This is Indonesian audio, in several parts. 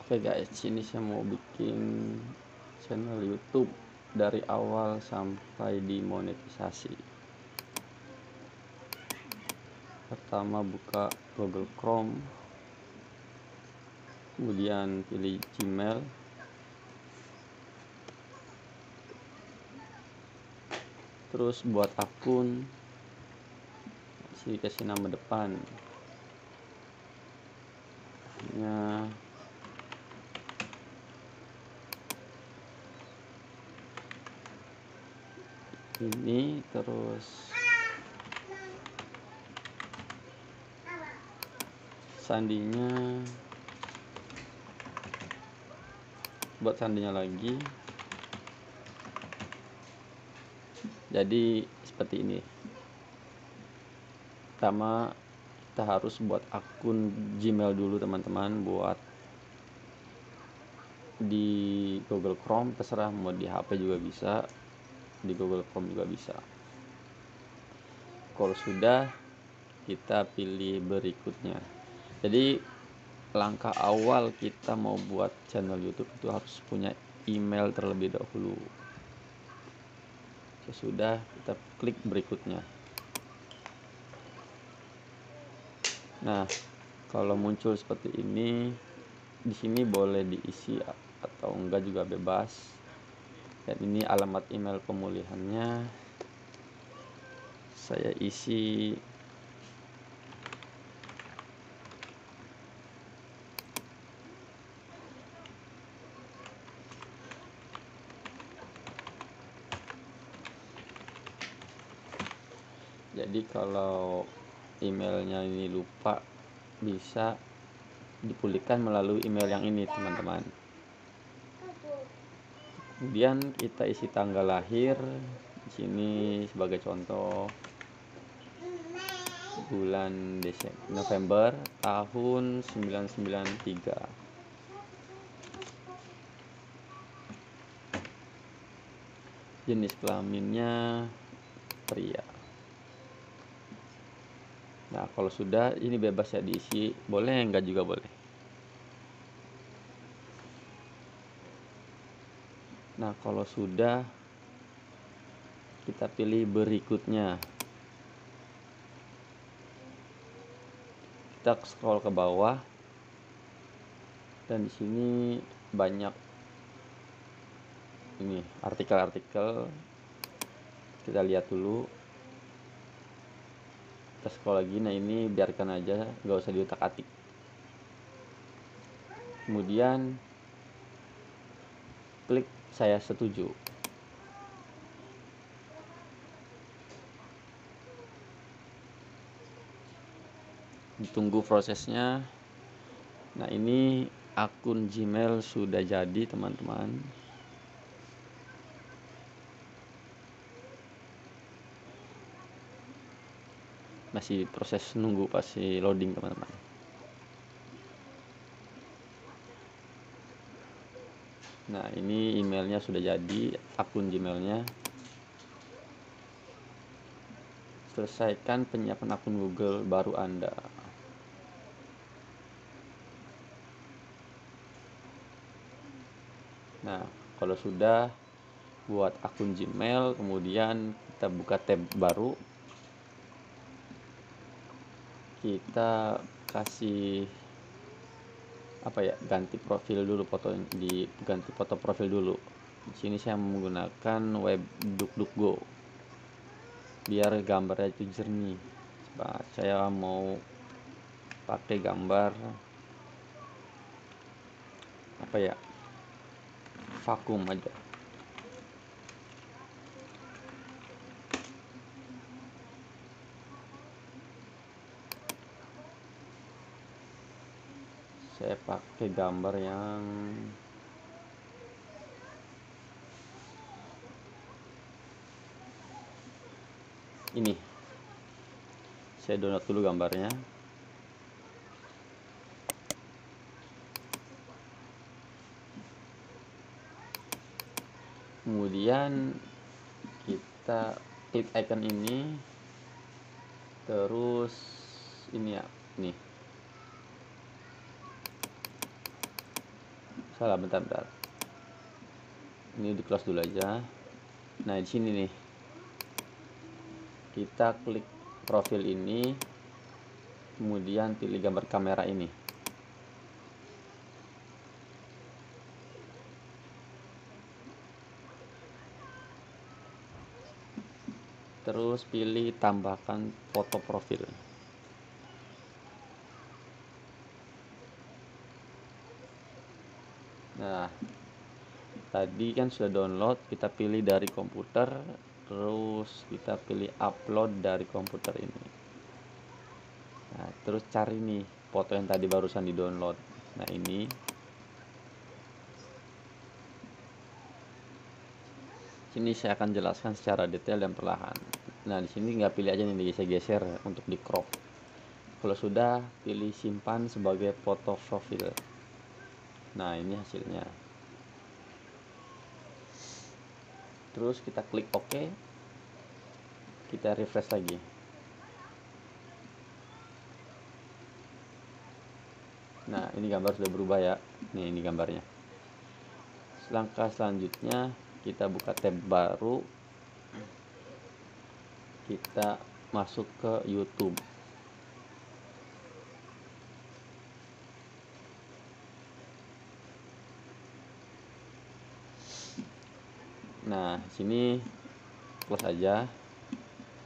Oke guys, sini saya mau bikin channel YouTube dari awal sampai dimonetisasi. Pertama buka Google Chrome, kemudian pilih Gmail, terus buat akun, kasih nama depan, ini, terus sandinya, buat sandinya lagi. Jadi seperti ini. Pertama kita harus buat akun Gmail dulu teman-teman, buat di Google Chrome, terserah mau di HP juga bisa, di Google Chrome juga bisa. Kalau sudah, kita pilih berikutnya. Jadi langkah awal kita mau buat channel YouTube itu harus punya email terlebih dahulu. Sesudah, kita klik berikutnya. Nah, kalau muncul seperti ini, di sini boleh diisi atau enggak juga bebas. Dan ini alamat email pemulihannya. Saya isi jadi kalau emailnya ini lupa, bisa dipulihkan melalui email yang ini teman-teman. Kemudian kita isi tanggal lahir di sini sebagai contoh, bulan November tahun 993. Jenis kelaminnya pria. Nah, kalau sudah, ini bebas ya diisi, boleh enggak juga boleh. Nah, kalau sudah, kita pilih berikutnya. Kita scroll ke bawah, dan di sini banyak ini artikel-artikel. Kita lihat dulu. Kita scroll lagi. Nah, ini biarkan aja, nggak usah diutak-atik. Kemudian klik saya setuju. Ditunggu prosesnya. Nah, ini akun Gmail sudah jadi teman-teman. Masih proses nunggu, pasti loading teman-teman. Nah, ini emailnya sudah jadi, akun Gmailnya. Selesaikan penyiapan akun Google baru Anda. Nah, kalau sudah, buat akun Gmail, kemudian kita buka tab baru. Kita kasih ganti profil dulu, ganti foto profil dulu. Di sini saya menggunakan web DuckDuckGo biar gambarnya itu jernih. Saya mau pakai gambar vakum aja. Saya pakai gambar yang ini. Saya download dulu gambarnya. Kemudian kita klik icon ini, terus ini ya, nih salah, bentar, ini di close dulu aja. Nah di sini nih kita klik profil ini, kemudian pilih gambar kamera ini. Terus pilih tambahkan foto profil. Nah, tadi kan sudah download, kita pilih dari komputer, terus kita pilih upload dari komputer ini. Nah, terus cari nih foto yang tadi barusan di download. Nah, ini sini saya akan jelaskan secara detail dan perlahan. Nah, di sini nggak pilih aja nih, digeser-geser untuk di crop. Kalau sudah, pilih simpan sebagai foto profil. Nah, ini hasilnya. Terus kita klik OK. Kita refresh lagi. Nah, ini gambar sudah berubah ya. Nih, ini gambarnya. Langkah selanjutnya kita buka tab baru, kita masuk ke YouTube. Nah, sini close aja.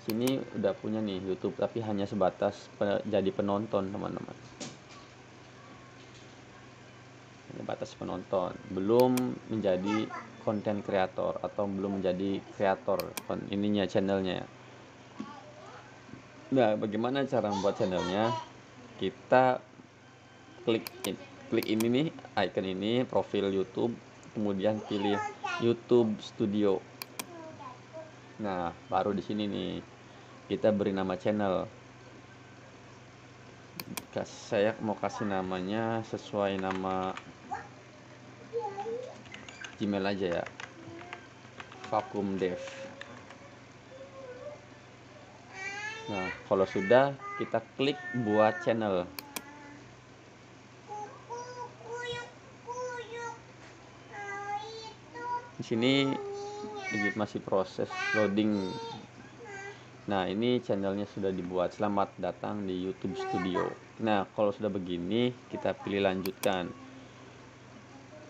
Sini udah punya nih YouTube, tapi hanya sebatas jadi penonton, teman-teman. Hanya batas penonton, belum menjadi konten kreator atau belum menjadi kreator ininya, channelnya. Nah, bagaimana cara membuat channelnya? Kita klik ini nih, icon ini, profil YouTube, kemudian pilih YouTube Studio. Nah, baru di sini nih kita beri nama channel. Saya mau kasih namanya sesuai nama Gmail aja ya, Vacuum Dev. Nah, kalau sudah, kita klik buat channel. Di sini masih proses loading. Nah, ini channelnya sudah dibuat. Selamat datang di YouTube Studio. Nah, kalau sudah begini, kita pilih lanjutkan.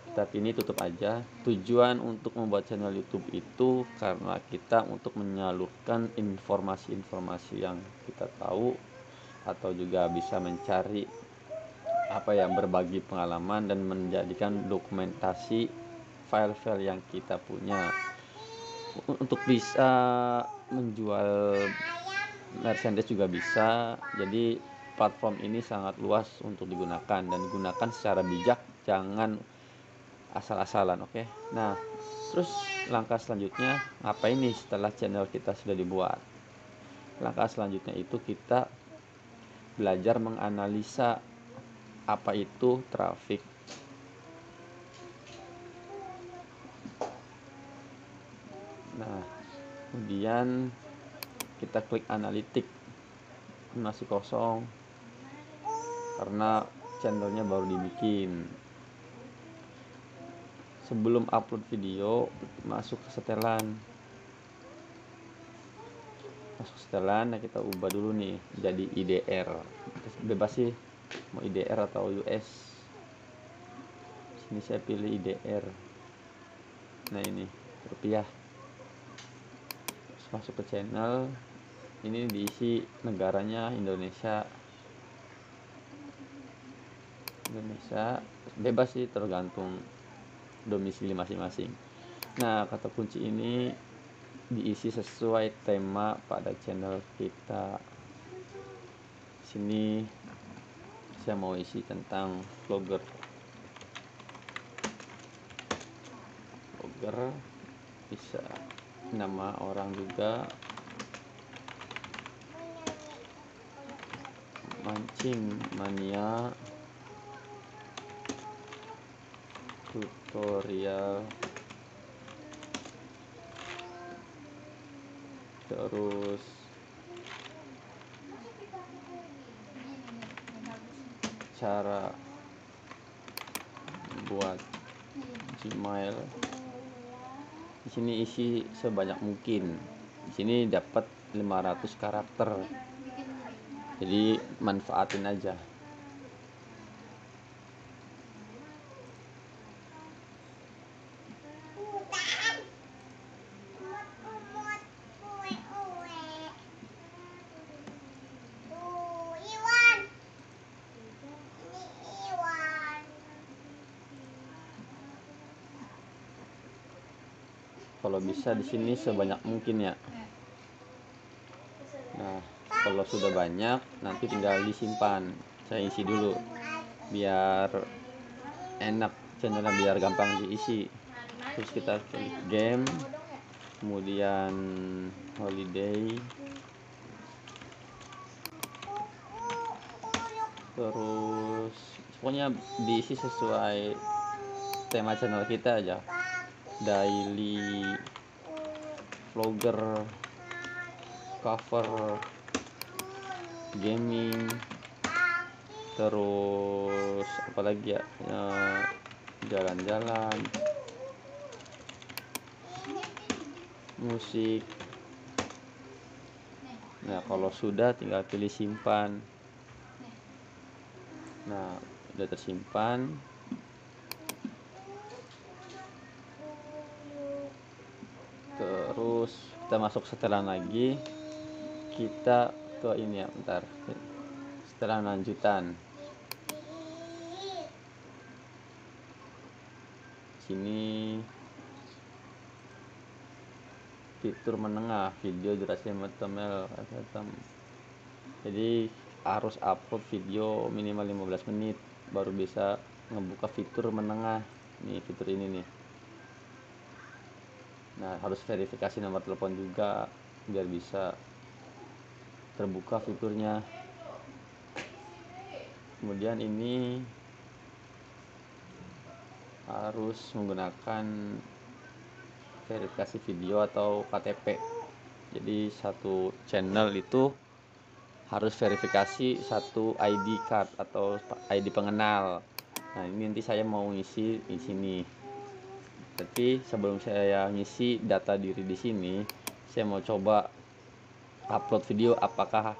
Tapi ini tutup aja. Tujuan untuk membuat channel YouTube itu karena kita untuk menyalurkan informasi-informasi yang kita tahu, atau juga bisa mencari berbagi pengalaman dan menjadikan dokumentasi file-file yang kita punya untuk bisa menjual merchandise juga bisa. Jadi platform ini sangat luas untuk digunakan, dan digunakan secara bijak, jangan asal-asalan. Oke. Nah, terus langkah selanjutnya ngapain nih setelah channel kita sudah dibuat? Langkah selanjutnya itu kita belajar menganalisa apa itu traffic. Nah, kemudian kita klik analitik. Masih kosong karena channelnya baru dibikin. Sebelum upload video, masuk ke setelan. Nah, kita ubah dulu nih jadi IDR. Bebas sih mau IDR atau US. Sini saya pilih IDR. Nah, ini rupiah. Terus masuk ke channel. Ini diisi negaranya Indonesia. Bebas sih, tergantung domisili masing-masing. Nah, kata kunci ini diisi sesuai tema pada channel kita. Sini saya mau isi tentang vlogger. Bisa nama orang juga, mancing mania, tutorial, terus cara buat Gmail. Di sini isi sebanyak mungkin. Di sini dapat 500 karakter. Jadi manfaatin aja. Kalau bisa di sini sebanyak mungkin ya. Nah, kalau sudah banyak nanti tinggal disimpan. Saya isi dulu biar enak channelnya, biar gampang diisi. Terus kita klik game, kemudian holiday, terus pokoknya diisi sesuai tema channel kita aja. Daily, vlogger, cover, gaming, terus apalagi ya, jalan-jalan, musik. Nah, kalau sudah tinggal pilih simpan. Nah, udah tersimpan. Terus kita masuk setelan lagi. Kita ke ini ya, bentar. Setelan lanjutan. Sini fitur menengah, video durasi minimal. Jadi harus upload video minimal 15 menit baru bisa ngebuka fitur menengah. Nih fitur ini nih. Nah, harus verifikasi nomor telepon juga biar bisa terbuka fiturnya. Kemudian ini harus menggunakan verifikasi video atau KTP. Jadi satu channel itu harus verifikasi satu ID card atau ID pengenal. Nah, ini nanti saya mau ngisi di sini. Tapi sebelum saya ngisi data diri di sini, saya mau coba upload video apakah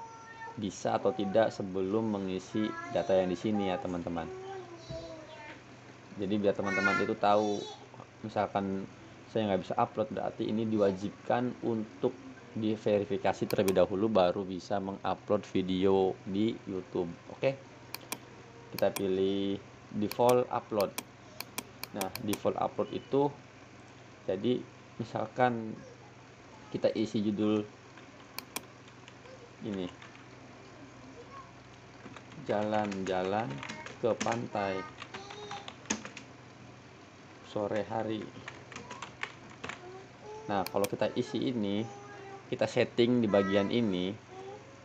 bisa atau tidak sebelum mengisi data yang di sini ya, teman-teman. Jadi biar teman-teman itu tahu, misalkan saya nggak bisa upload, berarti ini diwajibkan untuk diverifikasi terlebih dahulu baru bisa mengupload video di YouTube. Oke, kita pilih default upload. Nah, default upload itu jadi misalkan kita isi judul ini, jalan-jalan ke pantai sore hari. Nah, kalau kita isi ini, kita setting di bagian ini,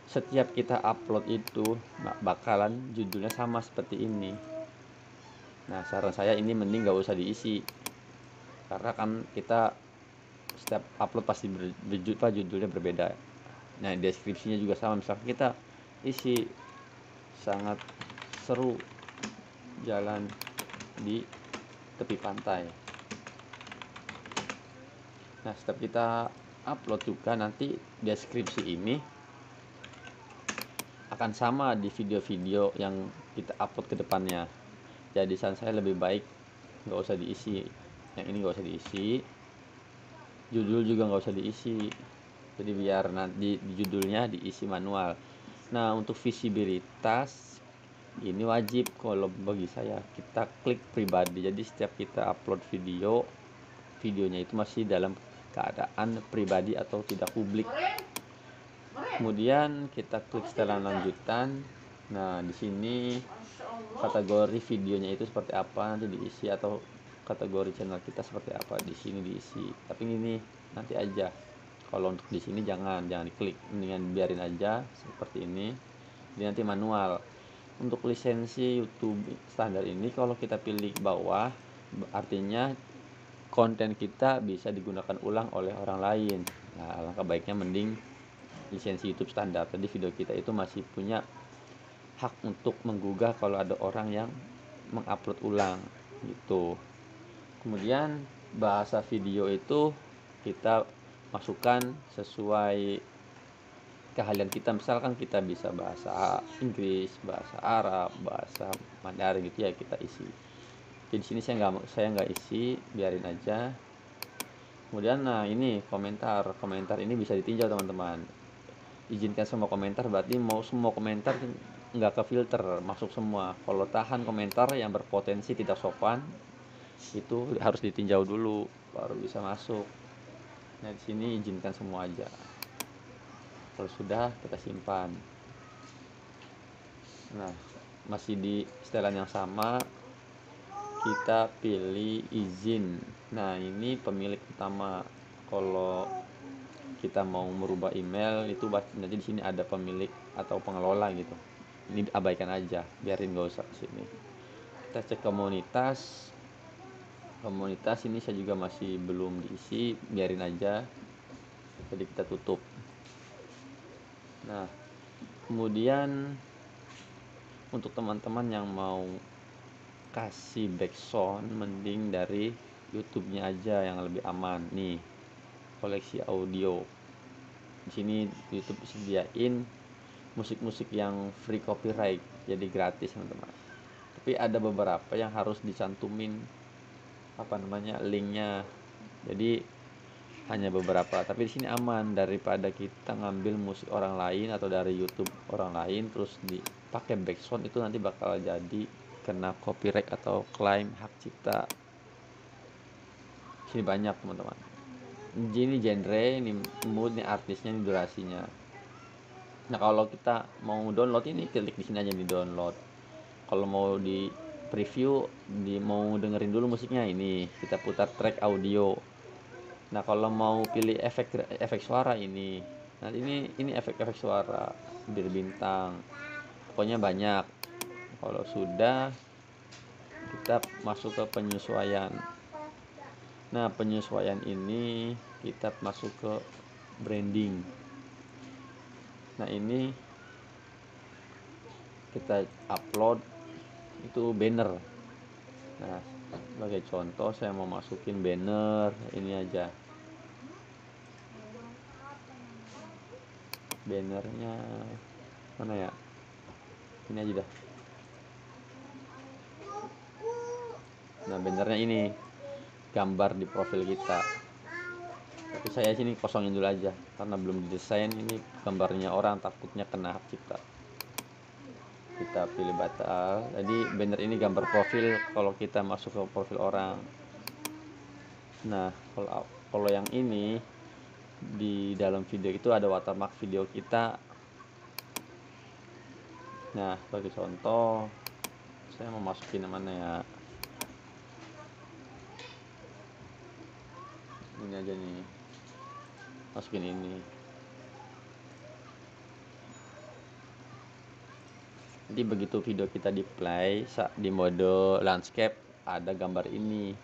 setiap kita upload itu bakalan judulnya sama seperti ini. Nah, saran saya ini mending gak usah diisi, karena kan kita setiap upload pasti judulnya berbeda. Nah, deskripsinya juga sama. Misalkan kita isi sangat seru jalan di tepi pantai. Nah, setiap kita upload juga nanti deskripsi ini akan sama di video-video yang kita upload ke depannya. Jadi saran saya lebih baik nggak usah diisi. Yang ini nggak usah diisi, judul juga nggak usah diisi. Jadi biar nanti di judulnya diisi manual. Nah, untuk visibilitas ini wajib kalau bagi saya kita klik pribadi. Jadi setiap kita upload videonya itu masih dalam keadaan pribadi atau tidak publik. Kemudian kita klik setelan lanjutan. Nah, di sini kategori videonya itu seperti apa nanti diisi, atau kategori channel kita seperti apa di sini diisi. Tapi ini nanti aja. Kalau untuk di sini jangan diklik, mendingan biarin aja seperti ini. Ini nanti manual. Untuk lisensi YouTube standar ini kalau kita pilih bawah, artinya konten kita bisa digunakan ulang oleh orang lain. Nah, alangkah baiknya mending lisensi YouTube standar. Jadi video kita itu masih punya hak untuk menggugah kalau ada orang yang mengupload ulang gitu. Kemudian bahasa video itu kita masukkan sesuai keahlian kita. Misalkan kita bisa bahasa Inggris, bahasa Arab, bahasa Mandarin gitu ya, kita isi. Jadi di sini saya nggak isi, biarin aja. Kemudian nah ini komentar ini bisa ditinjau teman-teman. Izinkan semua komentar berarti mau semua komentar nggak ke filter, masuk semua. Kalau tahan komentar yang berpotensi tidak sopan itu harus ditinjau dulu baru bisa masuk. Nah di sini izinkan semua aja. Kalau sudah kita simpan. Nah masih di setelan yang sama, kita pilih izin. Nah ini pemilik utama. Kalau kita mau merubah email itu nanti di sini ada pemilik atau pengelola gitu. Ini abaikan aja, biarin gak usah kesini. Kita cek komunitas ini saya juga masih belum diisi, biarin aja, jadi kita tutup. Nah kemudian untuk teman-teman yang mau kasih backsound, mending dari YouTube-nya aja yang lebih aman. Nih koleksi audio, di sini YouTube sediain musik-musik yang free copyright, jadi gratis teman-teman. Tapi ada beberapa yang harus dicantumin linknya. Jadi hanya beberapa, tapi di sini aman daripada kita ngambil musik orang lain atau dari YouTube orang lain terus dipakai backsound, itu nanti bakal jadi kena copyright atau klaim hak cipta. Sini banyak teman-teman. Ini genre, ini mood, ini artisnya, ini durasinya. Nah kalau kita mau download ini klik di sini aja di download. Kalau mau di preview, mau dengerin dulu musiknya, ini kita putar track audio. Nah kalau mau pilih efek suara ini, nah ini efek suara, bintang, pokoknya banyak. Kalau sudah kita masuk ke penyesuaian. Nah penyesuaian ini kita masuk ke branding. Nah ini kita upload itu banner. Nah sebagai contoh saya mau masukin banner ini aja. Bannernya mana ya, ini aja dah. Nah bannernya ini gambar di profil kita, tapi saya sini kosongin dulu aja karena belum didesain. Ini gambarnya orang, takutnya kena hak cipta. Kita pilih batal. Jadi banner ini gambar profil kalau kita masuk ke profil orang. Nah kalau yang ini di dalam video itu ada watermark video kita. Nah sebagai contoh saya mau masukin mana ya, ini aja nih, masukin ini. Nanti begitu video kita di play di mode landscape ada gambar ini,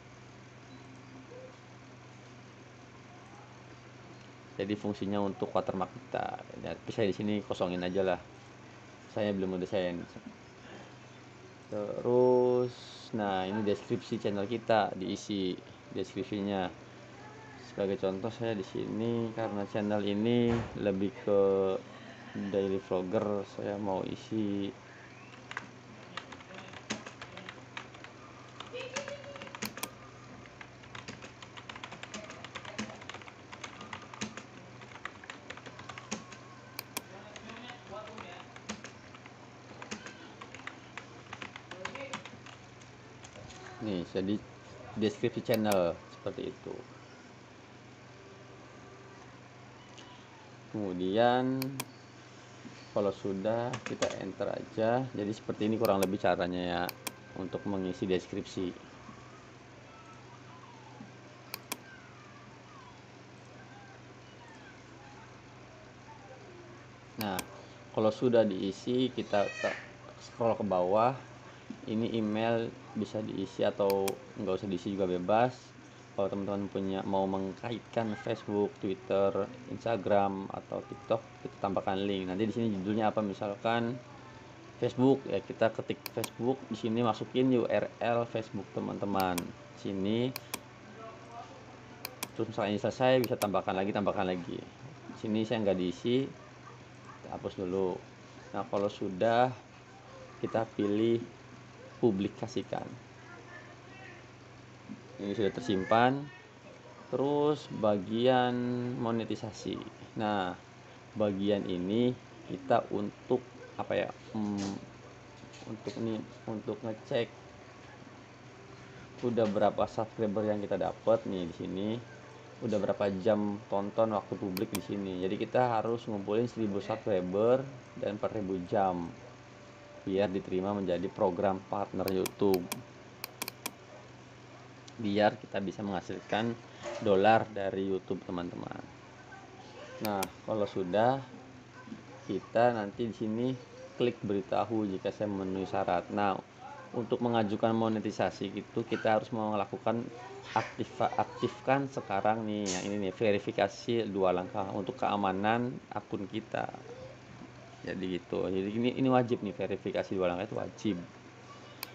jadi fungsinya untuk watermark kita. Tapi saya di sini kosongin aja lah, saya belum desain. Terus nah ini deskripsi channel kita, diisi deskripsinya. Sebagai contoh saya di sini karena channel ini lebih ke daily vlogger, saya mau isi nih, jadi deskripsi channel seperti itu. Kemudian kalau sudah kita enter aja. Jadi seperti ini kurang lebih caranya ya untuk mengisi deskripsi. Nah kalau sudah diisi kita scroll ke bawah. Ini email bisa diisi atau nggak usah diisi juga bebas. Kalau teman-teman mau mengkaitkan Facebook, Twitter, Instagram atau TikTok, kita tambahkan link. Nanti di sini judulnya apa, misalkan Facebook ya, kita ketik Facebook, di sini masukin URL Facebook teman-teman. Sini terus misalnya ini selesai, bisa tambahkan lagi. Di sini saya nggak diisi, kita hapus dulu. Nah, kalau sudah, kita pilih publikasikan. Ini sudah tersimpan. Terus bagian monetisasi. Nah, bagian ini kita untuk apa ya? Untuk ngecek udah berapa subscriber yang kita dapat nih di sini. Udah berapa jam tonton waktu publik di sini. Jadi kita harus ngumpulin 1000 subscriber dan 4000 jam biar diterima menjadi program partner YouTube. Biar kita bisa menghasilkan dolar dari YouTube, teman-teman. Nah, kalau sudah, kita nanti di sini klik beritahu jika saya memenuhi syarat. Nah, untuk mengajukan monetisasi itu kita harus melakukan aktifkan sekarang nih yang ini nih, verifikasi 2 langkah untuk keamanan akun kita. Jadi gitu. Jadi ini wajib nih, verifikasi 2 langkah itu wajib.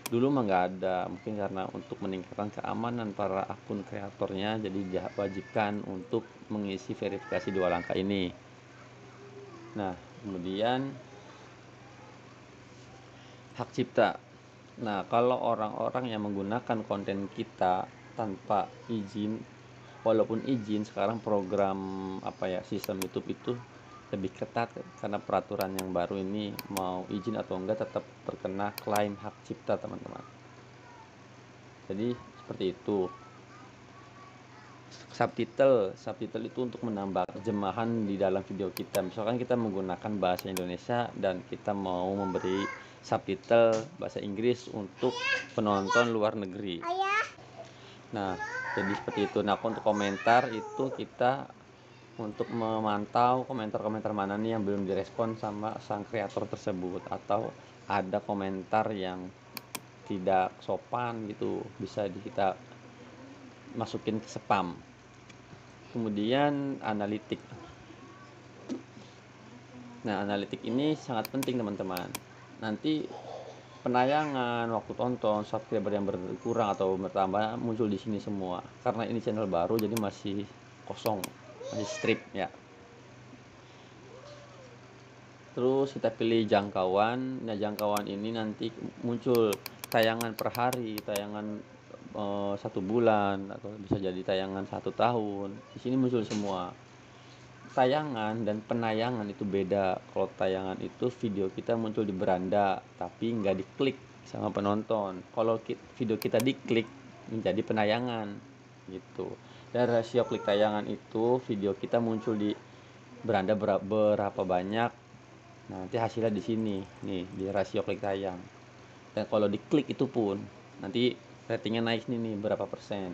Dulu mah nggak ada, mungkin karena untuk meningkatkan keamanan para akun kreatornya, jadi diwajibkan untuk mengisi verifikasi 2 langkah ini. Nah, kemudian hak cipta. Nah, kalau orang-orang yang menggunakan konten kita tanpa izin, walaupun izin, sekarang program sistem YouTube itu lebih ketat karena peraturan yang baru ini, mau izin atau enggak tetap terkena klaim hak cipta, teman-teman. Jadi seperti itu. Subtitle itu untuk menambah terjemahan di dalam video kita. Misalkan kita menggunakan bahasa Indonesia dan kita mau memberi subtitle bahasa Inggris untuk penonton luar negeri. Nah, jadi seperti itu. Nah, untuk komentar itu kita untuk memantau komentar-komentar mana nih yang belum direspon sama sang kreator tersebut, atau ada komentar yang tidak sopan gitu, bisa kita masukin ke spam. Kemudian analitik. Nah, analitik ini sangat penting, teman-teman. Nanti penayangan, waktu tonton, subscriber yang berkurang atau bertambah muncul di sini semua. Karena ini channel baru jadi masih kosong, masih strip ya. Terus kita pilih jangkauan. Nah, jangkauan ini nanti muncul tayangan per hari, tayangan 1 bulan, atau bisa jadi tayangan 1 tahun. Di sini muncul semua. Tayangan dan penayangan itu beda. Kalau tayangan itu video kita muncul di beranda tapi nggak diklik sama penonton. Kalau video kita diklik menjadi penayangan gitu. Dan rasio klik tayangan itu video kita muncul di beranda berapa banyak. Nanti hasilnya di sini nih, di rasio klik tayang. Dan kalau diklik itu pun nanti ratingnya naik nih berapa persen.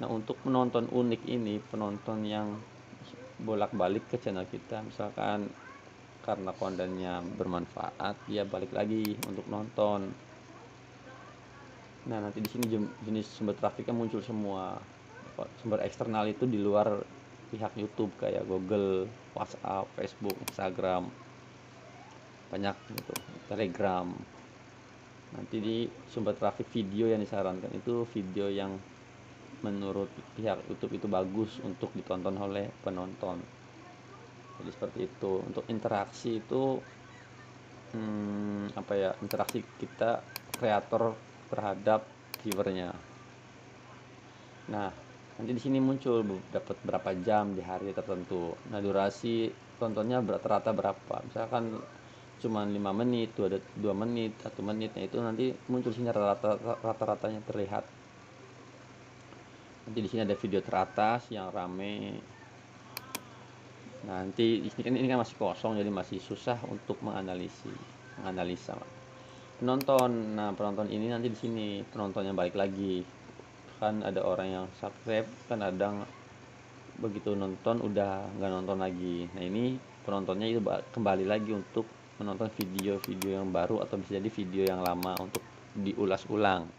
Nah, untuk penonton unik ini, penonton yang bolak-balik ke channel kita, misalkan karena kontennya bermanfaat, dia balik lagi untuk nonton. Nah, nanti di sini jenis sumber trafiknya muncul semua. Sumber eksternal itu di luar pihak YouTube kayak Google, WhatsApp, Facebook, Instagram, banyak gitu, Telegram. Nanti di sumber trafik video yang disarankan itu video yang menurut pihak YouTube itu bagus untuk ditonton oleh penonton. Jadi seperti itu. Untuk interaksi itu interaksi kita kreator terhadap viewernya. Nah, nanti di sini muncul dapat berapa jam di hari tertentu. Nah, durasi tontonnya rata-rata berapa. Misalkan cuma 5 menit, 2 menit, 1 menit. Nah, itu nanti muncul sini rata-ratanya terlihat. Nanti di sini ada video teratas yang rame. Nah, nanti ini kan masih kosong, jadi masih susah untuk menganalisa penonton. Nah, penonton ini nanti di sini penontonnya balik lagi. Kan ada orang yang subscribe, kan ada begitu nonton udah nggak nonton lagi. Nah, ini penontonnya itu kembali lagi untuk menonton video-video yang baru atau bisa jadi video yang lama untuk diulas ulang.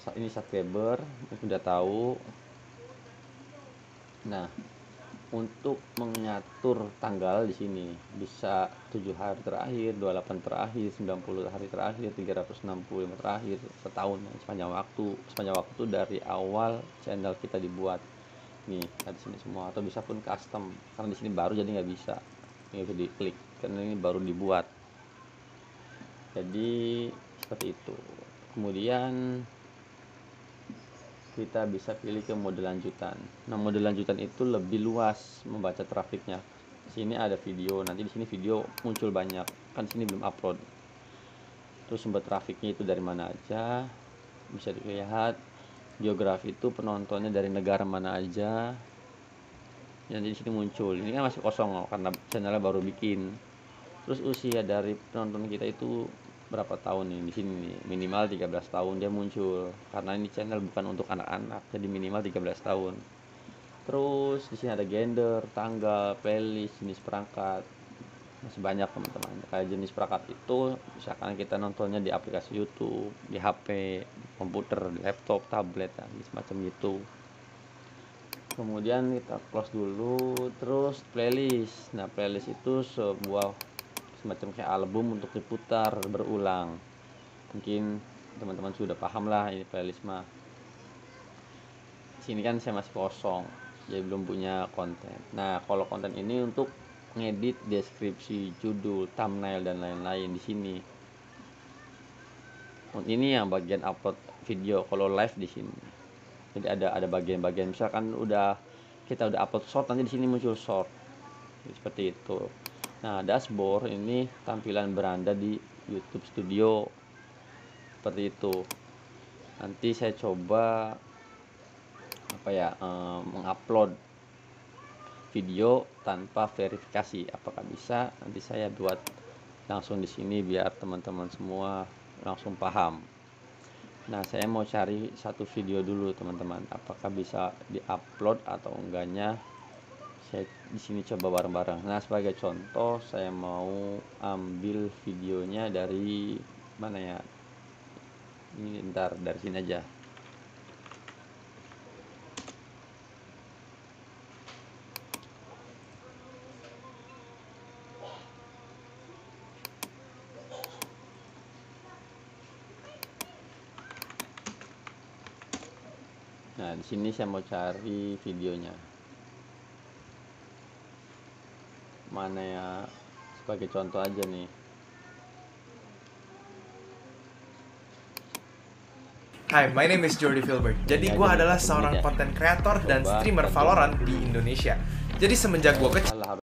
Ini subscriber sudah tahu. Nah, untuk mengatur tanggal di sini bisa 7 hari terakhir, 28 terakhir, 90 hari terakhir, 365 terakhir, setahun, sepanjang waktu dari awal channel kita dibuat. Nih, di sini semua, atau bisa pun custom. Karena di sini baru jadi nggak bisa diklik karena ini baru dibuat. Jadi seperti itu. Kemudian kita bisa pilih ke mode lanjutan. Nah, mode lanjutan itu lebih luas membaca trafiknya. Di sini ada video, nanti di sini video muncul banyak. Kan di sini belum upload. Terus sumber trafiknya itu dari mana aja, bisa dilihat. Geografi itu penontonnya dari negara mana aja. Nanti di sini muncul. Ini kan masih kosong karena channelnya baru bikin. Terus usia dari penonton kita itu berapa tahun nih? Di sini nih minimal 13 tahun dia muncul karena ini channel bukan untuk anak-anak, jadi minimal 13 tahun. Terus di sini ada gender, tanggal, playlist, jenis perangkat, masih banyak teman-teman. Kayak jenis perangkat itu misalkan kita nontonnya di aplikasi YouTube, di HP, di komputer, di laptop, tablet, semacam gitu. Kemudian kita close dulu. Terus playlist. Nah, playlist itu sebuah semacam kayak album untuk diputar berulang. Mungkin teman-teman sudah paham lah ini playlist mah. Sini kan saya masih kosong, jadi belum punya konten. Nah, kalau konten ini untuk ngedit deskripsi, judul, thumbnail dan lain-lain di sini. Ini yang bagian upload video kalau live di sini. Jadi ada bagian-bagian misalkan kita udah upload short, nanti di sini muncul short. Jadi, seperti itu. Nah, dashboard ini tampilan beranda di YouTube Studio. Seperti itu. Nanti saya coba mengupload video tanpa verifikasi. Apakah bisa? Nanti saya buat langsung di sini biar teman-teman semua langsung paham. Nah, saya mau cari satu video dulu teman-teman. Apakah bisa diupload atau enggaknya? Saya di sini coba bareng-bareng. Nah, sebagai contoh saya mau ambil videonya dari mana ya? Ini ntar dari sini aja. Nah, di sini saya mau cari videonya. Mana ya? Sebagai contoh aja nih. Hai, my name is Jordi Filbert. Jadi gue adalah seorang content creator dan streamer Valorant di Indonesia. Jadi semenjak gue kecil,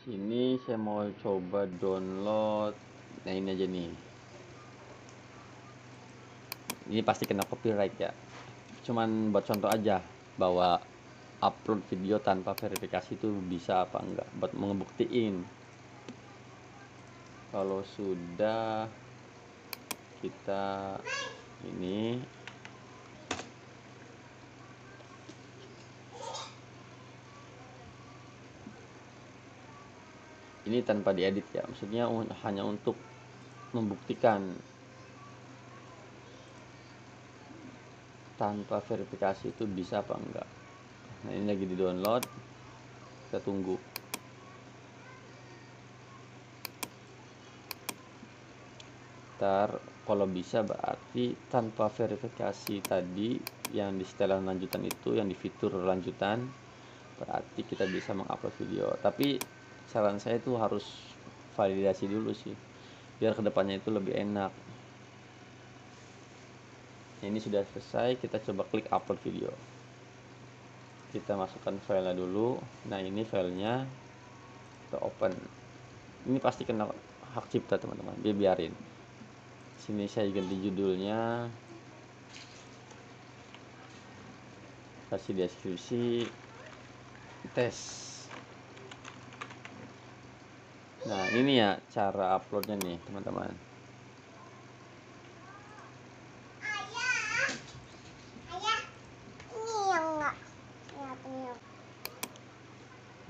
sini saya mau coba download. Nah, ini aja nih. Ini pasti kena copyright ya. Cuman buat contoh aja bahwa upload video tanpa verifikasi itu bisa apa enggak, buat ngebuktiin. Kalau sudah kita ini tanpa diedit ya, maksudnya hanya untuk membuktikan tanpa verifikasi itu bisa apa enggak. Nah, ini lagi di download, kita tunggu. Ntar kalau bisa berarti tanpa verifikasi tadi yang di setelan lanjutan itu, yang di fitur lanjutan, berarti kita bisa mengupload video. Tapi saran saya itu harus validasi dulu sih, biar kedepannya itu lebih enak. Ini sudah selesai, kita coba klik upload video. Kita masukkan filenya dulu. Nah, ini filenya, kita open. Ini pasti kena hak cipta teman-teman, biarin. Sini saya ganti judulnya, kasih deskripsi tes. Nah, ini ya cara uploadnya nih teman-teman.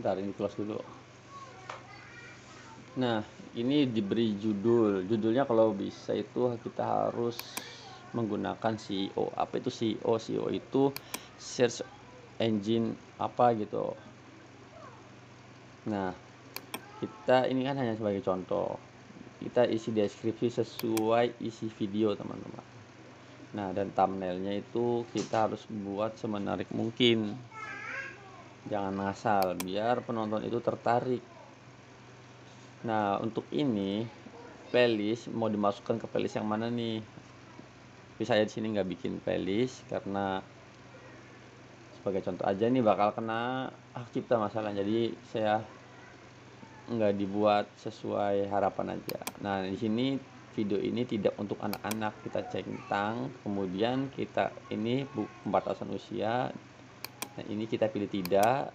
Bentar, ini close dulu. Nah, ini diberi judulnya kalau bisa itu kita harus menggunakan SEO. Apa itu SEO? SEO itu search engine apa gitu. Nah, kita ini kan hanya sebagai contoh. Kita isi deskripsi sesuai isi video, teman-teman. Nah, dan thumbnailnya itu kita harus buat semenarik mungkin. Jangan ngasal, biar penonton itu tertarik. Nah, untuk ini playlist mau dimasukkan ke playlist yang mana nih? Tapi saya di sini nggak bikin playlist karena sebagai contoh aja nih bakal kena hak cipta masalah. Jadi saya nggak dibuat sesuai harapan aja. Nah, di sini video ini tidak untuk anak-anak, kita centang, kemudian kita ini pembatasan usia. Nah, ini kita pilih tidak.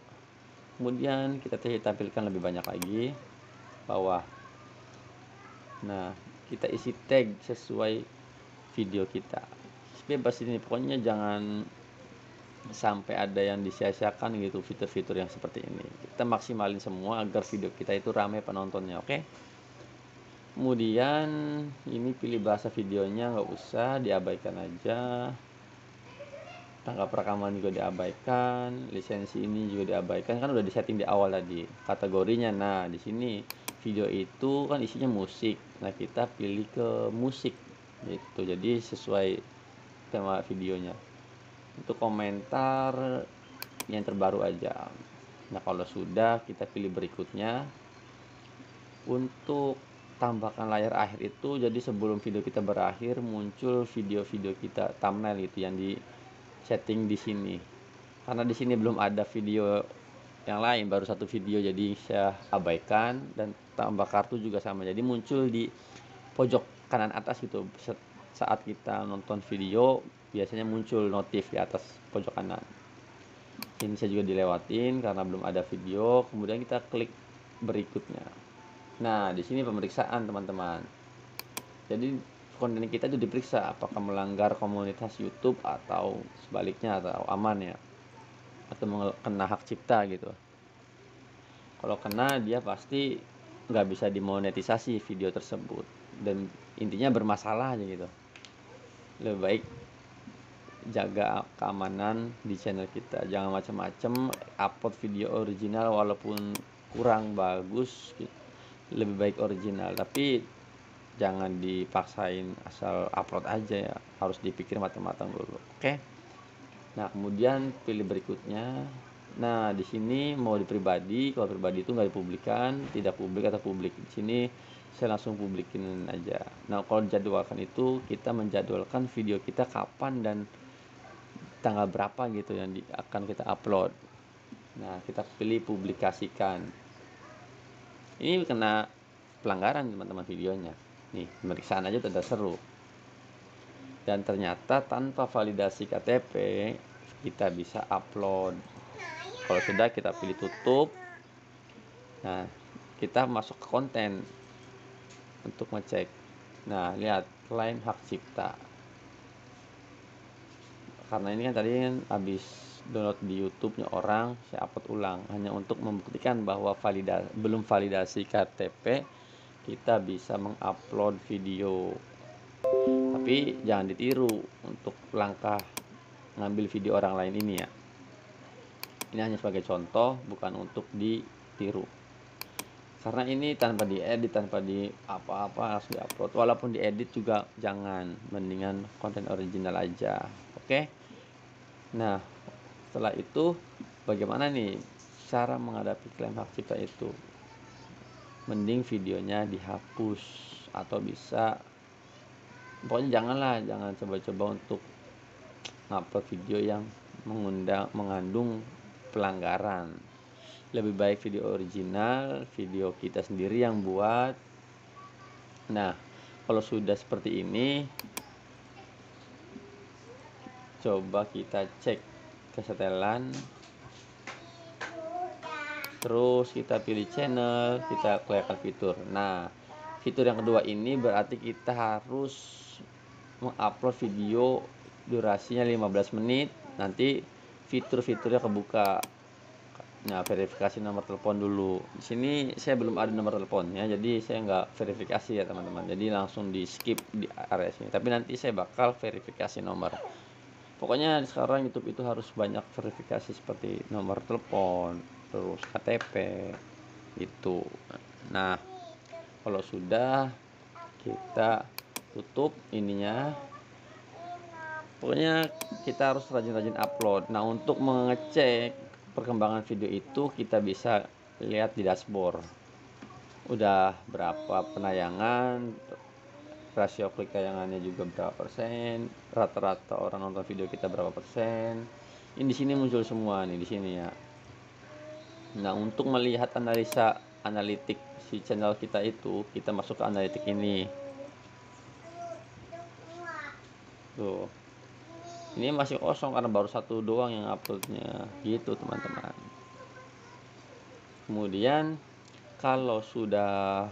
Kemudian kita tampilkan lebih banyak lagi bawah. Nah, kita isi tag sesuai video kita. Bebas ini, pokoknya jangan sampai ada yang disia-siakan gitu fitur-fitur yang seperti ini. Kita maksimalin semua agar video kita itu ramai penontonnya, oke? Kemudian ini pilih bahasa videonya, nggak usah, diabaikan aja. Tanggal rekaman juga diabaikan, lisensi ini juga diabaikan, kan udah disetting di awal tadi kategorinya. Nah, di sini video itu kan isinya musik. Nah, kita pilih ke musik gitu. Jadi sesuai tema videonya. Untuk komentar yang terbaru aja. Nah, kalau sudah kita pilih berikutnya. Untuk tambahkan layar akhir itu, jadi sebelum video kita berakhir muncul video-video kita, thumbnail itu yang di setting di sini. Karena di sini belum ada video yang lain, baru satu video, jadi saya abaikan. Dan tambah kartu juga sama, jadi muncul di pojok kanan atas gitu. Saat kita nonton video biasanya muncul notif di atas pojok kanan. Ini saya juga dilewatin karena belum ada video. Kemudian kita klik berikutnya. Nah, di sini pemeriksaan, teman-teman. Jadi konten kita itu diperiksa apakah melanggar komunitas YouTube atau sebaliknya, atau aman ya, atau kena hak cipta gitu. Kalau kena, dia pasti nggak bisa dimonetisasi video tersebut, dan intinya bermasalah aja gitu. Lebih baik jaga keamanan di channel kita, jangan macam-macam upload video original walaupun kurang bagus gitu. Lebih baik original, tapi jangan dipaksain asal upload aja ya, harus dipikir matang-matang dulu, oke? Nah, kemudian pilih berikutnya. Nah, di sini mau di pribadi, kalau pribadi itu nggak dipublikkan, tidak publik atau publik. Di sini saya langsung publikin aja. Nah, kalau dijadwalkan itu kita menjadwalkan video kita kapan dan tanggal berapa gitu yang akan kita upload. Nah, kita pilih publikasikan. Ini kena pelanggaran, teman-teman, videonya. Nih, pemeriksaan aja udah seru. Dan ternyata tanpa validasi KTP kita bisa upload. Kalau sudah, kita pilih tutup. Nah, kita masuk ke konten untuk ngecek. Nah, lihat klaim hak cipta. Karena ini kan tadi kan habis download di YouTube-nya orang, saya upload ulang hanya untuk membuktikan bahwa belum validasi KTP kita bisa mengupload video. Tapi jangan ditiru untuk langkah ngambil video orang lain ini ya. Ini hanya sebagai contoh, bukan untuk ditiru. Karena ini tanpa diedit, tanpa di apa-apa, harus diupload. Walaupun diedit juga jangan, mendingan konten original aja. Oke. Nah, setelah itu bagaimana nih cara menghadapi klaim hak cipta itu? Mending videonya dihapus, atau bisa, pokoknya jangan coba-coba untuk ngupload video yang mengandung pelanggaran. Lebih baik video original, video kita sendiri yang buat. Nah, kalau sudah seperti ini, coba kita cek kesetelan, terus kita pilih channel, kita kelihatan fitur. Nah, fitur yang kedua ini berarti kita harus mengupload video durasinya 15 menit. Nanti fitur-fiturnya kebuka. Nah, verifikasi nomor telepon dulu. Di sini saya belum ada nomor teleponnya, jadi saya nggak verifikasi ya teman-teman. Jadi langsung di skip di area sini. Tapi nanti saya bakal verifikasi nomor. Pokoknya sekarang YouTube itu harus banyak verifikasi seperti nomor telepon, terus KTP, itu. Nah, kalau sudah kita tutup ininya. Pokoknya kita harus rajin-rajin upload. Nah, untuk mengecek perkembangan video itu kita bisa lihat di dashboard. Udah berapa penayangan, rasio klik tayangannya juga berapa persen, rata-rata orang nonton video kita berapa persen. Ini di sini muncul semua nih di sini ya. Nah, untuk melihat analisa analitik si channel kita itu, kita masuk ke analitik ini. Tuh. Ini masih kosong karena baru satu doang yang uploadnya, gitu teman-teman. Kemudian kalau sudah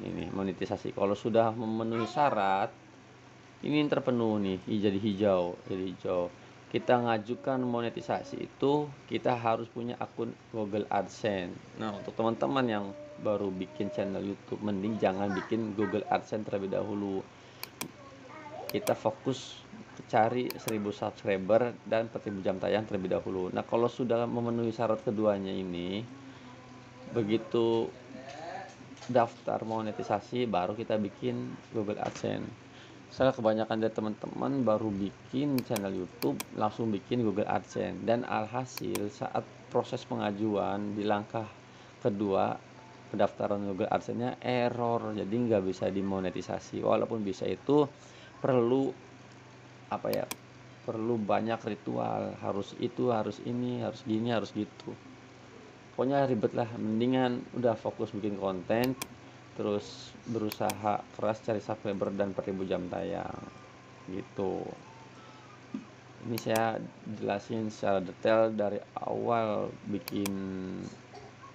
ini monetisasi, kalau sudah memenuhi syarat, ini terpenuh nih, jadi hijau. Kita ngajukan monetisasi itu kita harus punya akun Google AdSense. Nah, untuk teman-teman yang baru bikin channel YouTube, mending jangan bikin Google AdSense terlebih dahulu. Kita fokus cari 1000 subscriber dan 4000 jam tayang terlebih dahulu. Nah, kalau sudah memenuhi syarat keduanya ini, begitu daftar monetisasi baru kita bikin Google AdSense. Saya kebanyakan dari teman-teman baru bikin channel YouTube langsung bikin Google AdSense, dan alhasil saat proses pengajuan di langkah kedua pendaftaran Google AdSense-nya error, jadi nggak bisa dimonetisasi. Walaupun bisa, itu perlu perlu banyak ritual, harus itu, harus ini, harus gini, harus gitu. Pokoknya ribet lah. Mendingan udah fokus bikin konten, terus berusaha keras cari subscriber dan 4000 jam tayang gitu. Ini saya jelasin secara detail dari awal bikin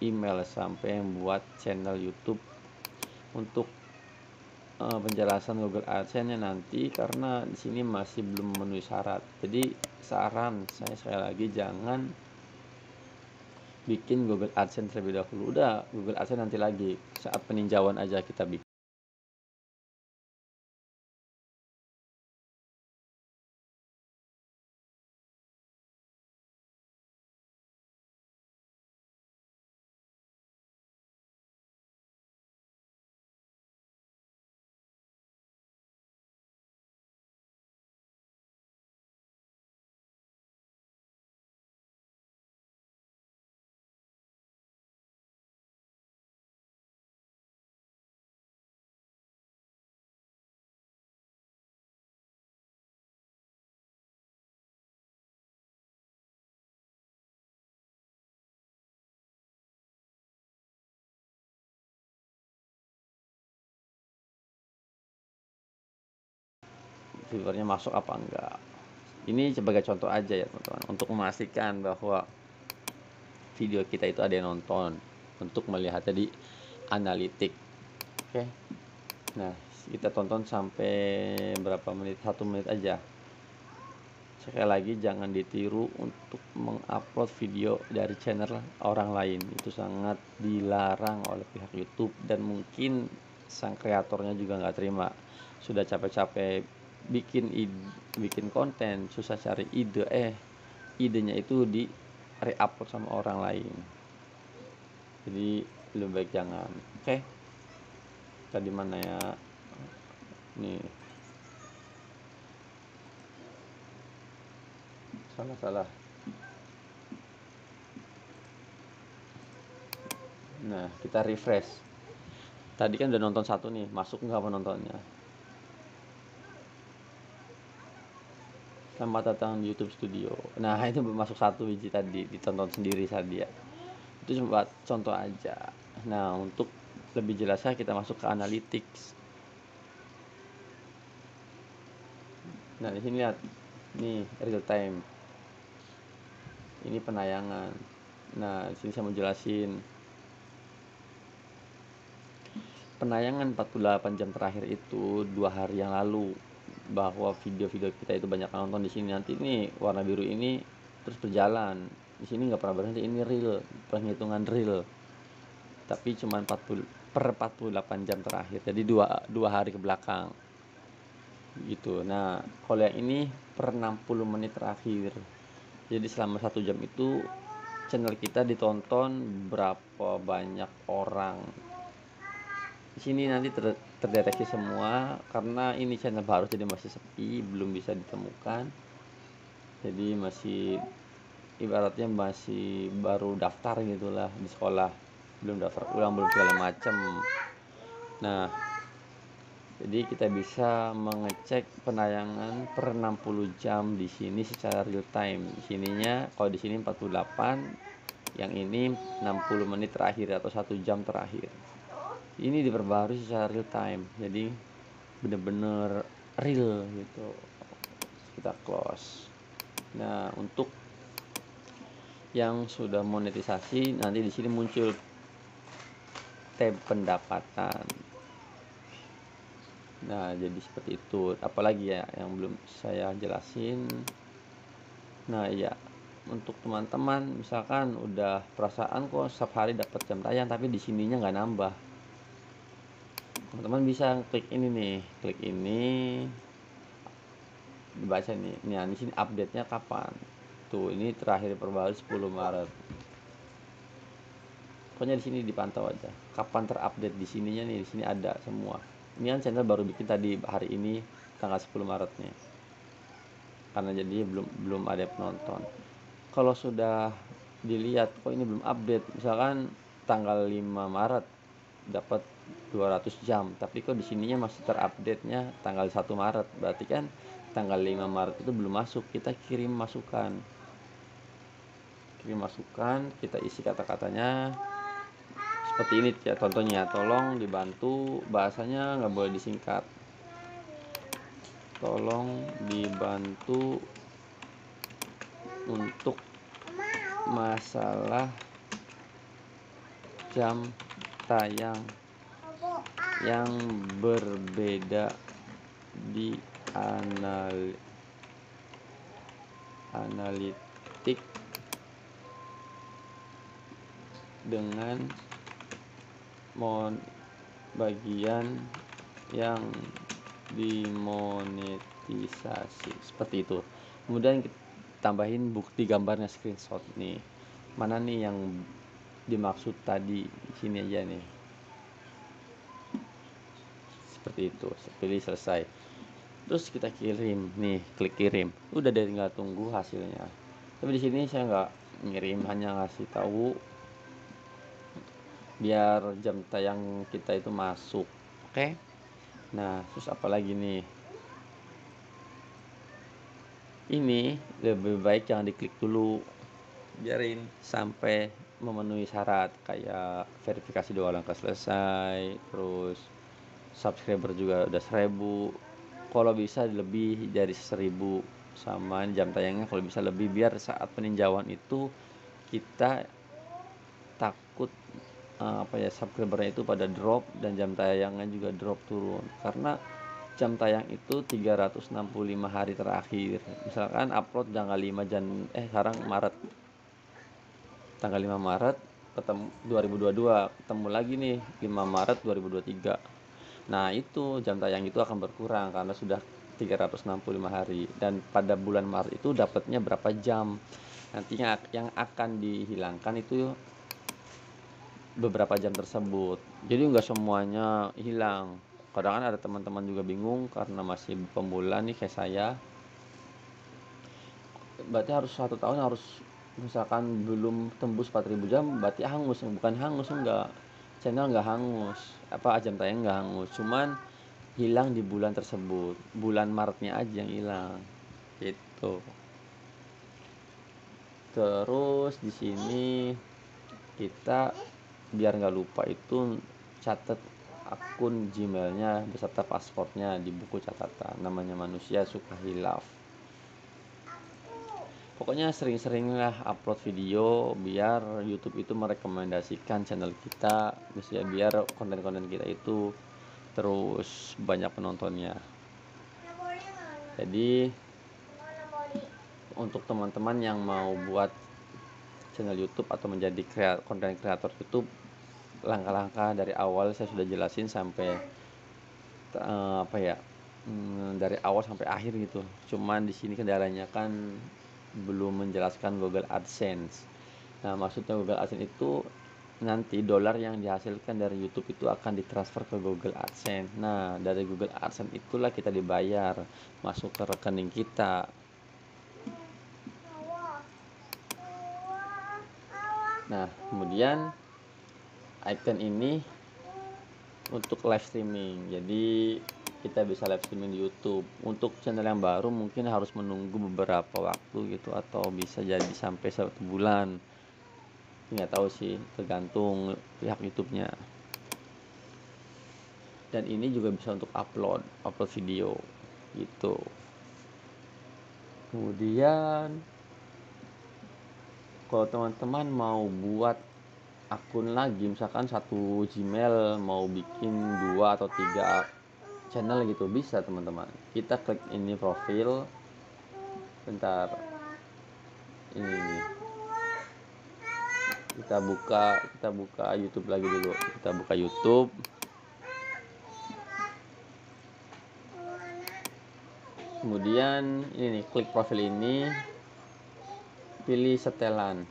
email sampai membuat channel YouTube. Untuk penjelasan Google AdSense-nya nanti, karena di sini masih belum memenuhi syarat. Jadi saran saya sekali lagi, jangan bikin Google AdSense terlebih dahulu. Udah Google AdSense nanti lagi, saat peninjauan aja kita bikin. Viewernya masuk apa enggak. Ini sebagai contoh aja ya teman-teman, untuk memastikan bahwa video kita itu ada yang nonton, untuk melihat di analitik. Oke. Nah, kita tonton sampai berapa menit, 1 menit aja. Sekali lagi, jangan ditiru untuk mengupload video dari channel orang lain. Itu sangat dilarang oleh pihak YouTube, dan mungkin sang kreatornya juga nggak terima. Sudah capek-capek bikin konten, susah cari idenya itu di re-upload sama orang lain. Jadi lebih baik jangan. Oke. Tadi mana ya? Nih. Salah. Nah, kita refresh. Tadi kan udah nonton satu nih, masuk nggak penontonnya? Selamat datang di YouTube Studio. Nah, itu masuk satu biji tadi, ditonton sendiri tadi ya. Itu cuma contoh aja. Nah, untuk lebih jelasnya kita masuk ke analytics. Nah, di sini lihat. Nih, real time. Ini penayangan. Nah, di sini saya mau jelasin. Penayangan 48 jam terakhir itu 2 hari yang lalu, bahwa video-video kita itu banyak nonton di sini. Nanti nih warna biru ini terus berjalan. Di sini nggak pernah berhenti, ini real, penghitungan real. Tapi cuma 48 jam terakhir. Jadi dua hari ke belakang. Gitu. Nah, kalau yang ini per 60 menit terakhir. Jadi selama 1 jam itu channel kita ditonton berapa banyak orang. Di sini nanti terdeteksi semua karena ini channel baru jadi masih sepi, belum bisa ditemukan. Jadi masih ibaratnya masih baru daftar gitulah di sekolah, belum daftar ulang, belum segala macam. Nah, jadi kita bisa mengecek penayangan per 60 jam di sini secara real time. Di sininya kalau di sini 48, yang ini 60 menit terakhir atau 1 jam terakhir. Ini diperbarui secara real time. Jadi bener-bener real gitu. Kita close. Nah, untuk yang sudah monetisasi nanti di sini muncul tab pendapatan. Nah, jadi seperti itu. Apalagi ya yang belum saya jelasin. Nah, ya untuk teman-teman misalkan udah perasaan kok setiap hari dapat jam tayang tapi di sininya nggak nambah. Teman-teman bisa klik ini nih, klik ini, dibaca nih. Nah, di sini update-nya kapan? Tuh, ini terakhir perbarui 10 Maret. Pokoknya di sini dipantau aja. Kapan terupdate di sininya nih, di sini ada semua. Ini kan channel baru bikin tadi hari ini tanggal 10 Maretnya. Karena jadi belum ada penonton. Kalau sudah dilihat kok ini belum update, misalkan tanggal 5 Maret dapat 200 jam, tapi kok di sininya masih terupdate-nya tanggal 1 Maret. Berarti kan tanggal 5 Maret itu belum masuk. Kita kirim masukan. Kita isi kata-katanya seperti ini ya, contohnya tolong dibantu, bahasanya nggak boleh disingkat, tolong dibantu untuk masalah jam tayang yang berbeda di analitik dengan bagian yang dimonetisasi, seperti itu. Kemudian kita tambahin bukti gambarnya, screenshot nih. Mana nih yang dimaksud tadi, di sini aja nih. Seperti itu. Pilih selesai. Terus kita kirim nih, klik kirim. Udah deh, tinggal tunggu hasilnya. Tapi di sini saya nggak ngirim, hanya ngasih tahu biar jam tayang kita itu masuk. Oke. Nah, terus apa lagi nih? Ini lebih baik jangan diklik dulu. Biarin sampai memenuhi syarat kayak verifikasi 2 langkah selesai, terus subscriber juga udah 1000. Kalau bisa lebih dari 1000, sama jam tayangnya kalau bisa lebih, biar saat peninjauan itu kita takut subscribernya itu pada drop dan jam tayangnya juga drop turun. Karena jam tayang itu 365 hari terakhir. Misalkan upload tanggal 5 sekarang Maret. Tanggal 5 Maret ketemu 2022, ketemu lagi nih 5 Maret 2023. Nah, itu jam tayang itu akan berkurang karena sudah 365 hari, dan pada bulan Maret itu dapatnya berapa jam. Nantinya yang akan dihilangkan itu beberapa jam tersebut. Jadi nggak semuanya hilang. Kadang kan ada teman-teman juga bingung karena masih pemula nih kayak saya. Berarti harus 1 tahun harus, misalkan belum tembus 4000 jam berarti hangus. Bukan hangus, enggak. Channel nggak hangus. Jam tayang nggak hangus. Cuman hilang di bulan tersebut. Bulan Maretnya aja yang hilang. Gitu. Terus di sini kita biar nggak lupa itu catat akun Gmailnya beserta pasportnya di buku catatan. Namanya manusia suka hilaf. Pokoknya sering-seringlah upload video biar YouTube itu merekomendasikan channel kita, biar konten-konten kita itu terus banyak penontonnya. Jadi untuk teman-teman yang mau buat channel YouTube atau menjadi konten kreator YouTube, langkah-langkah dari awal saya sudah jelasin sampai dari awal sampai akhir gitu. Cuman di sini kendalanya kan belum menjelaskan Google AdSense. Nah, maksudnya Google AdSense itu nanti dolar yang dihasilkan dari YouTube itu akan ditransfer ke Google AdSense. Nah, dari Google AdSense itulah kita dibayar, masuk ke rekening kita. Nah, kemudian icon ini untuk live streaming. Jadi kita bisa live streaming di YouTube. Untuk channel yang baru mungkin harus menunggu beberapa waktu gitu, atau bisa jadi sampai 1 bulan. Nggak tahu sih, tergantung pihak YouTube-nya. Dan ini juga bisa untuk upload video gitu. Kemudian kalau teman-teman mau buat akun lagi, misalkan satu Gmail mau bikin 2 atau 3 channel gitu, bisa teman-teman. Kita klik ini profil, bentar, ini nih. Kita buka YouTube lagi dulu. Kita buka YouTube. Kemudian ini nih, klik profil ini, pilih setelan.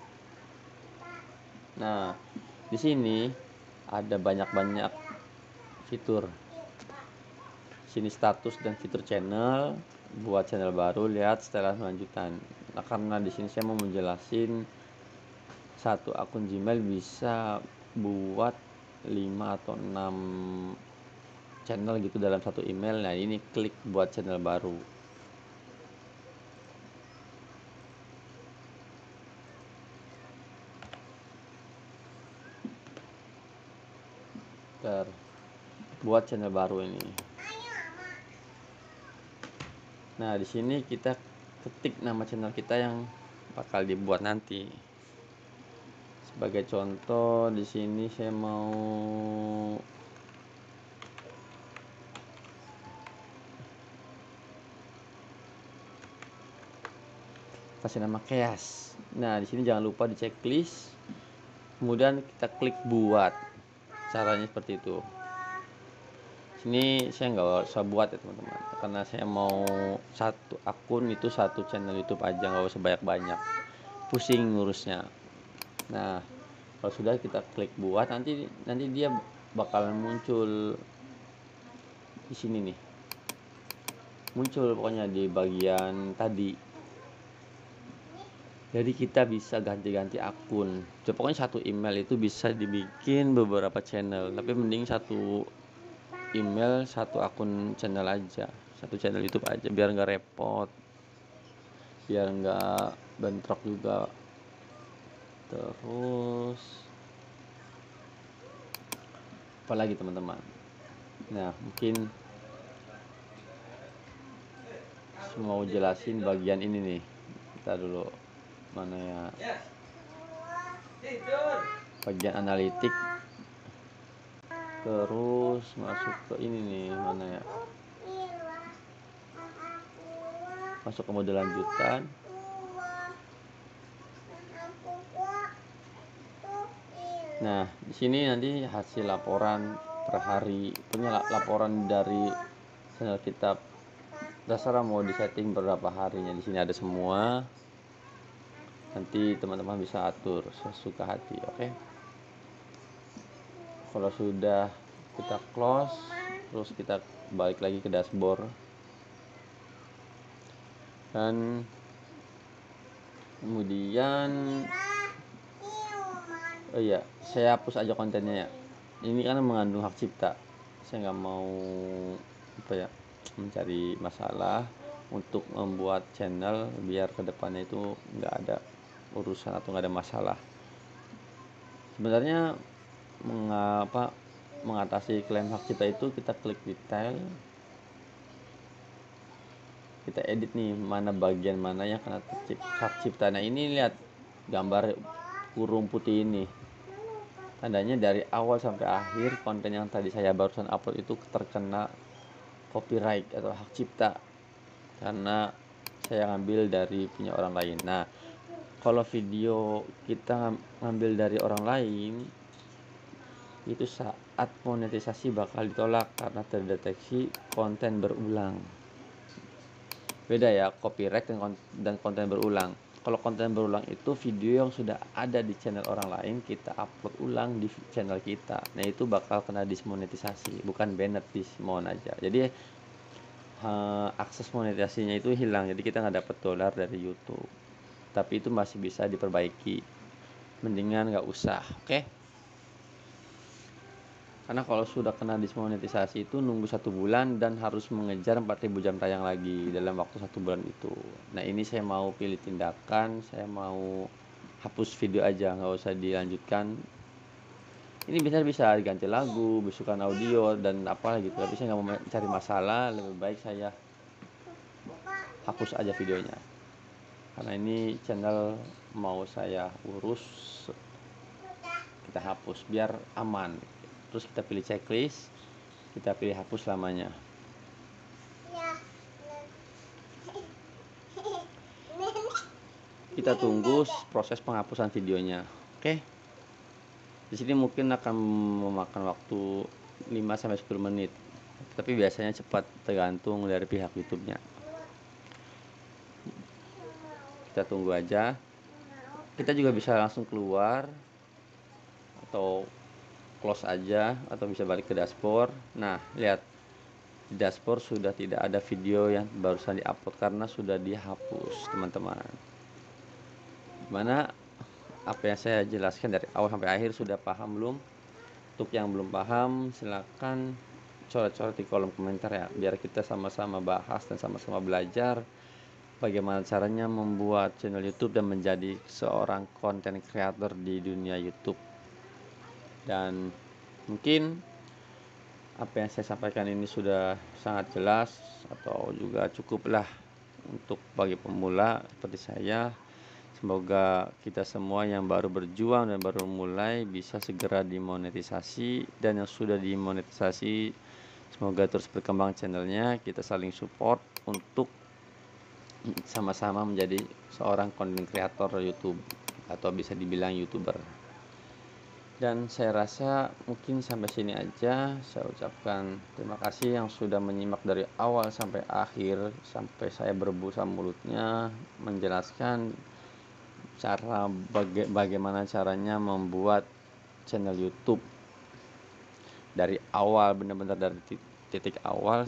Nah, di sini ada banyak fitur. Sini status dan fitur channel. Buat channel baru, lihat setelan lanjutan. Nah, karena di sini saya mau menjelasin satu akun Gmail bisa buat 5 atau 6 channel gitu dalam satu email. Nah, ini klik buat channel baru. Buat channel baru ini. Nah, di sini kita ketik nama channel kita yang bakal dibuat nanti. Sebagai contoh, di sini saya mau kasih nama Chaos. Nah, di sini jangan lupa di checklist. Kemudian kita klik buat. Caranya seperti itu. Sini saya nggak usah buat ya teman-teman, karena saya mau satu akun itu satu channel YouTube aja, nggak usah banyak-banyak, pusing ngurusnya. Nah, kalau sudah kita klik buat, nanti dia bakalan muncul di sini nih, muncul pokoknya di bagian tadi. Jadi kita bisa ganti-ganti akun. Jadi pokoknya satu email itu bisa dibikin beberapa channel, tapi mending satu email satu akun channel aja, satu channel YouTube aja, biar nggak repot, biar nggak bentrok juga. Terus apalagi teman-teman? Nah, mungkin mau jelasin bagian ini nih. Kita dulu, mana ya, bagian analitik. Terus masuk ke ini nih, mana ya, masuk ke mode lanjutan. Nah, di sini nanti hasil laporan per hari, punya laporan dari channel kita. Terserah mau disetting berapa harinya, di sini ada semua. Nanti teman-teman bisa atur sesuka hati, oke? Kalau sudah, kita close, terus kita balik lagi ke dashboard. Dan kemudian oh iya, saya hapus aja kontennya ya. Ini kan mengandung hak cipta. Saya nggak mau mencari masalah untuk membuat channel biar kedepannya itu nggak ada urusan atau nggak ada masalah. Sebenarnya mengatasi klaim hak cipta itu, kita klik detail, kita edit nih mana bagian mana yang kena hak cipta. Nah, ini lihat gambar kurung putih ini, tandanya dari awal sampai akhir konten yang tadi saya barusan upload itu terkena copyright atau hak cipta karena saya ngambil dari punya orang lain. Nah, kalau video kita ngambil dari orang lain, itu saat monetisasi bakal ditolak karena terdeteksi konten berulang. Beda ya, copyright dan konten berulang. Kalau konten berulang itu video yang sudah ada di channel orang lain, kita upload ulang di channel kita. Nah, itu bakal kena dismonetisasi, bukan banned, dismon aja. Jadi akses monetisasinya itu hilang, jadi kita nggak dapat dolar dari YouTube. Tapi itu masih bisa diperbaiki. Mendingan nggak usah, oke? Karena kalau sudah kena dismonetisasi itu nunggu 1 bulan dan harus mengejar 4.000 jam tayang lagi dalam waktu 1 bulan itu. Nah, ini saya mau pilih tindakan, saya mau hapus video aja, nggak usah dilanjutkan. Ini bisa diganti lagu, bisukan audio dan apa gitu, tapi saya nggak mau cari masalah, lebih baik saya hapus aja videonya. Karena ini channel mau saya urus, kita hapus biar aman. Terus kita pilih checklist, kita pilih hapus lamanya. Kita tunggu proses penghapusan videonya. Oke. Di sini mungkin akan memakan waktu 5-10 menit. Tapi biasanya cepat, tergantung dari pihak YouTube-nya. Kita tunggu aja. Kita juga bisa langsung keluar atau close aja, atau bisa balik ke dashboard. Nah, lihat di dashboard sudah tidak ada video yang barusan diupload karena sudah dihapus, teman-teman. Gimana apa yang saya jelaskan dari awal sampai akhir, sudah paham belum? Untuk yang belum paham, silakan coret-coret di kolom komentar ya, biar kita sama-sama bahas dan sama-sama belajar bagaimana caranya membuat channel YouTube dan menjadi seorang content creator di dunia YouTube. Dan mungkin apa yang saya sampaikan ini sudah sangat jelas atau juga cukuplah untuk bagi pemula seperti saya. Semoga kita semua yang baru berjuang dan baru mulai bisa segera dimonetisasi, dan yang sudah dimonetisasi semoga terus berkembang channelnya. Kita saling support untuk sama-sama menjadi seorang content creator YouTube atau bisa dibilang YouTuber. Dan saya rasa mungkin sampai sini aja. Saya ucapkan terima kasih yang sudah menyimak dari awal sampai akhir, sampai saya berbusa mulutnya menjelaskan cara bagaimana caranya membuat channel YouTube dari awal, benar-benar dari titik awal